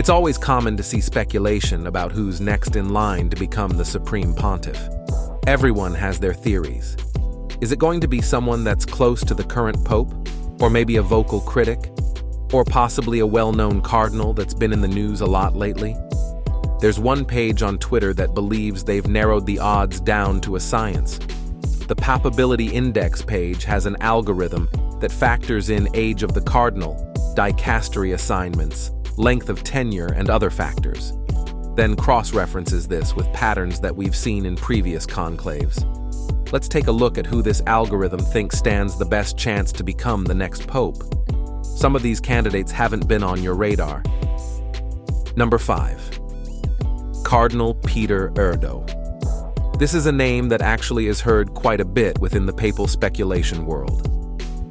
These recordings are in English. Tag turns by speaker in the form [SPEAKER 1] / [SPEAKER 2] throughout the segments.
[SPEAKER 1] It's always common to see speculation about who's next in line to become the Supreme Pontiff. Everyone has their theories. Is it going to be someone that's close to the current Pope? Or maybe a vocal critic? Or possibly a well-known cardinal that's been in the news a lot lately? There's one page on Twitter that believes they've narrowed the odds down to a science. The Papability Index page has an algorithm that factors in age of the cardinal, dicastery assignments, length of tenure, and other factors. Then cross-references this with patterns that we've seen in previous conclaves. Let's take a look at who this algorithm thinks stands the best chance to become the next pope. Some of these candidates haven't been on your radar. Number 5. Cardinal Peter Erdo. This is a name that actually is heard quite a bit within the papal speculation world.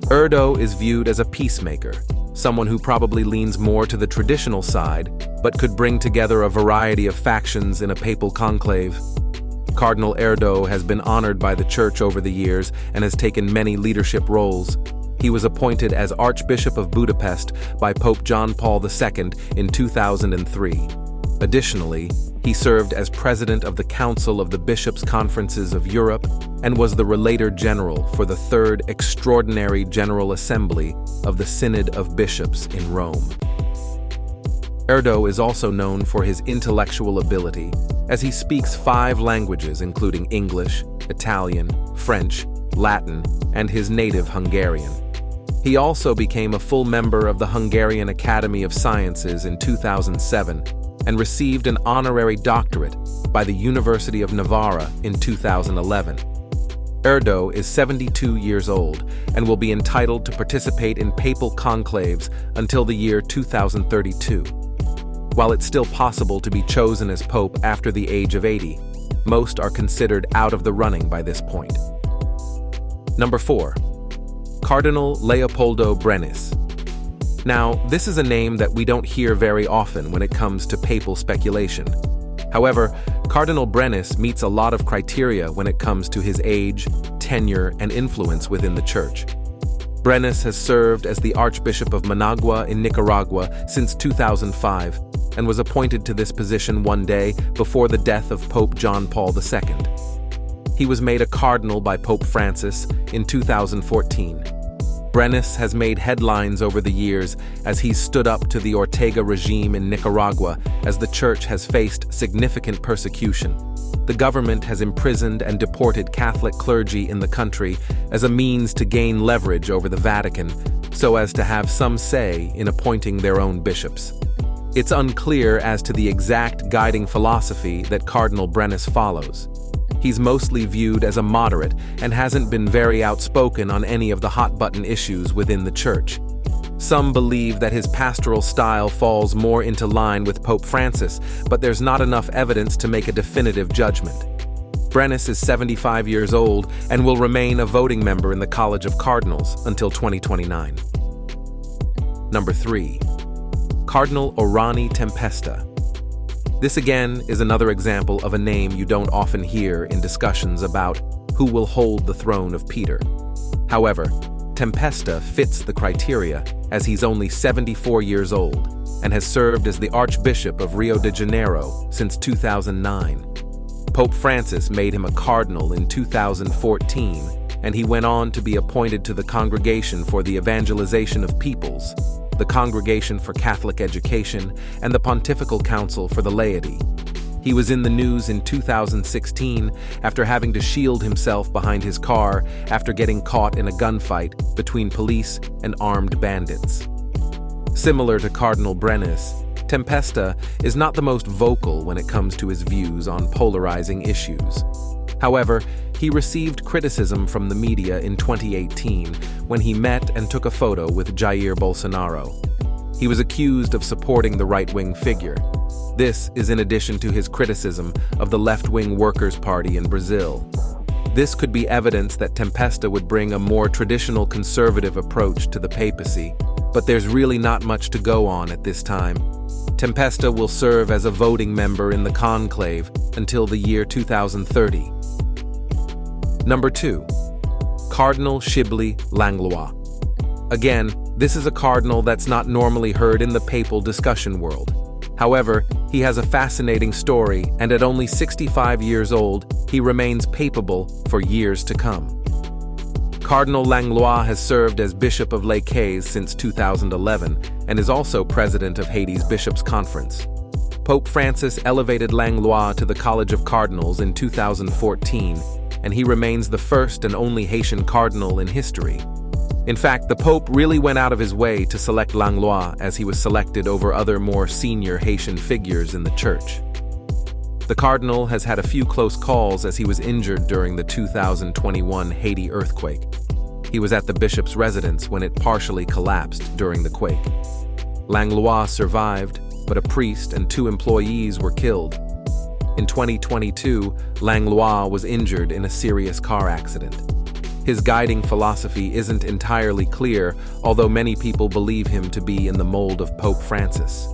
[SPEAKER 1] Erdo is viewed as a peacemaker, someone who probably leans more to the traditional side, but could bring together a variety of factions in a papal conclave. Cardinal Erdo has been honored by the Church over the years and has taken many leadership roles. He was appointed as Archbishop of Budapest by Pope John Paul II in 2003. Additionally, he served as President of the Council of the Bishops' Conferences of Europe and was the Relator General for the Third Extraordinary General Assembly of the Synod of Bishops in Rome. Erdo is also known for his intellectual ability, as he speaks 5 languages including English, Italian, French, Latin, and his native Hungarian. He also became a full member of the Hungarian Academy of Sciences in 2007 and received an honorary doctorate by the University of Navarra in 2011. Erdo is 72 years old and will be entitled to participate in papal conclaves until the year 2032. While it's still possible to be chosen as pope after the age of 80, most are considered out of the running by this point. Number 4. Cardinal Leopoldo Brenes. Now, this is a name that we don't hear very often when it comes to papal speculation. However, Cardinal Brenes meets a lot of criteria when it comes to his age, tenure, and influence within the Church. Brenes has served as the Archbishop of Managua in Nicaragua since 2005 and was appointed to this position one day before the death of Pope John Paul II. He was made a cardinal by Pope Francis in 2014. Brenes has made headlines over the years as he's stood up to the Ortega regime in Nicaragua as the Church has faced significant persecution. The government has imprisoned and deported Catholic clergy in the country as a means to gain leverage over the Vatican, so as to have some say in appointing their own bishops. It's unclear as to the exact guiding philosophy that Cardinal Brenes follows. He's mostly viewed as a moderate and hasn't been very outspoken on any of the hot-button issues within the Church. Some believe that his pastoral style falls more into line with Pope Francis, but there's not enough evidence to make a definitive judgment. Brenes is 75 years old and will remain a voting member in the College of Cardinals until 2029. Number 3. Cardinal Orani Tempesta. This again is another example of a name you don't often hear in discussions about who will hold the throne of Peter. However, Tempesta fits the criteria as he's only 74 years old and has served as the Archbishop of Rio de Janeiro since 2009. Pope Francis made him a cardinal in 2014, and he went on to be appointed to the Congregation for the Evangelization of Peoples, the Congregation for Catholic Education, and the Pontifical Council for the Laity. He was in the news in 2016 after having to shield himself behind his car after getting caught in a gunfight between police and armed bandits. Similar to Cardinal Brenes, Tempesta is not the most vocal when it comes to his views on polarizing issues. However, he received criticism from the media in 2018 when he met and took a photo with Jair Bolsonaro. He was accused of supporting the right-wing figure. This is in addition to his criticism of the left-wing Workers' Party in Brazil. This could be evidence that Tempesta would bring a more traditional conservative approach to the papacy, but there's really not much to go on at this time. Tempesta will serve as a voting member in the conclave until the year 2030. Number 2. Cardinal Chibly Langlois. Again, this is a cardinal that's not normally heard in the papal discussion world. However, he has a fascinating story, and at only 65 years old, he remains papal for years to come. Cardinal Langlois has served as Bishop of Les Cayes since 2011 and is also president of Haiti's Bishops' Conference. Pope Francis elevated Langlois to the College of Cardinals in 2014, and he remains the first and only Haitian cardinal in history. In fact, the Pope really went out of his way to select Langlois, as he was selected over other more senior Haitian figures in the church. The cardinal has had a few close calls as he was injured during the 2021 Haiti earthquake. He was at the bishop's residence when it partially collapsed during the quake. Langlois survived, but a priest and 2 employees were killed. In 2022, Langlois was injured in a serious car accident. His guiding philosophy isn't entirely clear, although many people believe him to be in the mold of Pope Francis.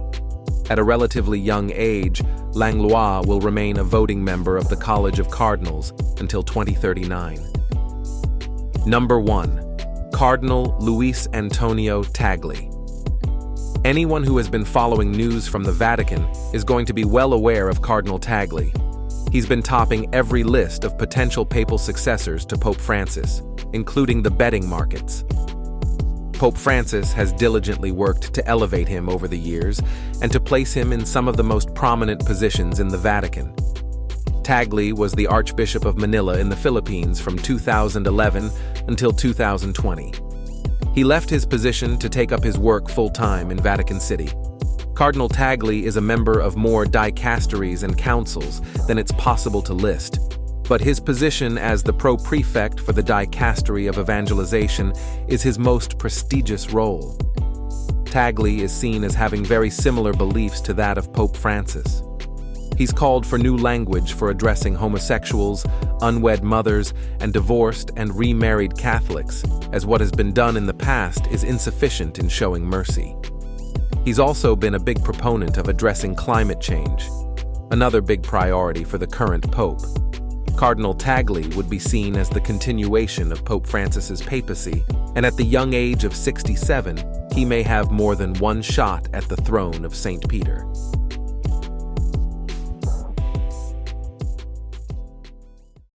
[SPEAKER 1] At a relatively young age, Langlois will remain a voting member of the College of Cardinals until 2039. Number 1. Cardinal Luis Antonio Tagle. Anyone who has been following news from the Vatican is going to be well aware of Cardinal Tagle. He's been topping every list of potential papal successors to Pope Francis, including the betting markets. Pope Francis has diligently worked to elevate him over the years and to place him in some of the most prominent positions in the Vatican. Tagle was the Archbishop of Manila in the Philippines from 2011 until 2020. He left his position to take up his work full-time in Vatican City. Cardinal Tagle is a member of more dicasteries and councils than it's possible to list, but his position as the pro-prefect for the dicastery of evangelization is his most prestigious role. Tagle is seen as having very similar beliefs to that of Pope Francis. He's called for new language for addressing homosexuals, unwed mothers, and divorced and remarried Catholics, as what has been done in the past is insufficient in showing mercy. He's also been a big proponent of addressing climate change, another big priority for the current pope. Cardinal Tagle would be seen as the continuation of Pope Francis's papacy, and at the young age of 67, he may have more than one shot at the throne of St. Peter.